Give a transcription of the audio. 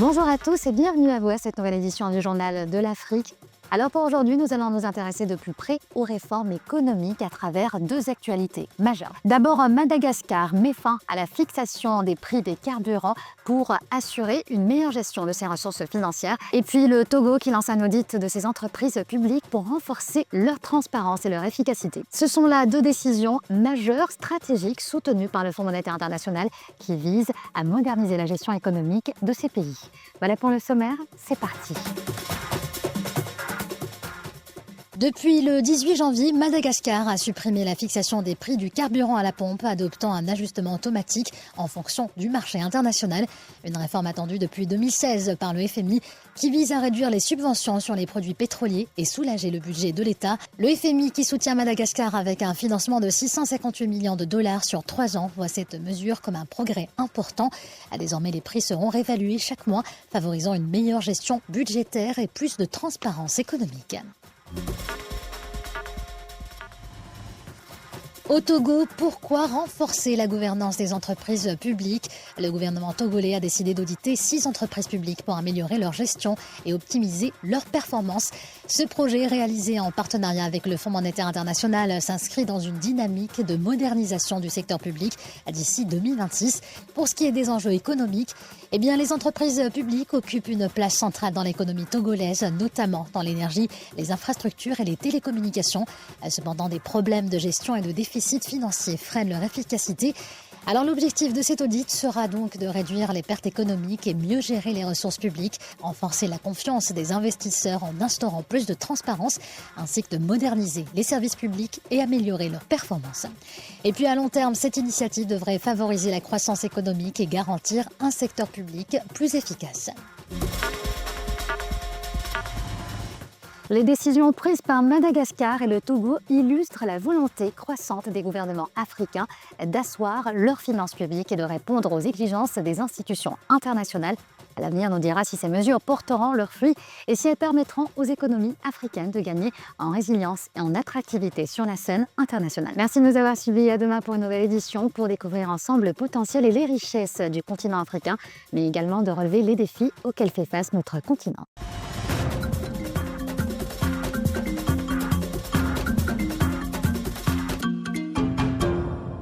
Bonjour à tous et bienvenue à vous à cette nouvelle édition du Journal de l'Afrique. Alors pour aujourd'hui, nous allons nous intéresser de plus près aux réformes économiques à travers deux actualités majeures. D'abord, Madagascar met fin à la fixation des prix des carburants pour assurer une meilleure gestion de ses ressources financières. Et puis le Togo qui lance un audit de ses entreprises publiques pour renforcer leur transparence et leur efficacité. Ce sont là deux décisions majeures, stratégiques, soutenues par le Fonds monétaire international qui visent à moderniser la gestion économique de ces pays. Voilà pour le sommaire, c'est parti. Depuis le 18 janvier, Madagascar a supprimé la fixation des prix du carburant à la pompe, adoptant un ajustement automatique en fonction du marché international. Une réforme attendue depuis 2016 par le FMI qui vise à réduire les subventions sur les produits pétroliers et soulager le budget de l'État. Le FMI qui soutient Madagascar avec un financement de 658 millions de dollars sur 3 ans voit cette mesure comme un progrès important. Désormais, les prix seront réévalués chaque mois, favorisant une meilleure gestion budgétaire et plus de transparence économique. Au Togo, pourquoi renforcer la gouvernance des entreprises publiques? Le gouvernement togolais a décidé d'auditer 6 entreprises publiques pour améliorer leur gestion et optimiser leurs performances. Ce projet, réalisé en partenariat avec le Fonds monétaire international, s'inscrit dans une dynamique de modernisation du secteur public d'ici 2026. Pour ce qui est des enjeux économiques, les entreprises publiques occupent une place centrale dans l'économie togolaise, notamment dans l'énergie, les infrastructures et les télécommunications. Cependant, des problèmes de gestion et de déficit financiers freinent leur efficacité. Alors l'objectif de cet audit sera donc de réduire les pertes économiques et mieux gérer les ressources publiques, renforcer la confiance des investisseurs en instaurant plus de transparence, ainsi que de moderniser les services publics et améliorer leurs performances. Et puis à long terme, cette initiative devrait favoriser la croissance économique et garantir un secteur public plus efficace. Les décisions prises par Madagascar et le Togo illustrent la volonté croissante des gouvernements africains d'asseoir leurs finances publiques et de répondre aux exigences des institutions internationales. L'avenir nous dira si ces mesures porteront leurs fruits et si elles permettront aux économies africaines de gagner en résilience et en attractivité sur la scène internationale. Merci de nous avoir suivis. À demain pour une nouvelle édition pour découvrir ensemble le potentiel et les richesses du continent africain, mais également de relever les défis auxquels fait face notre continent.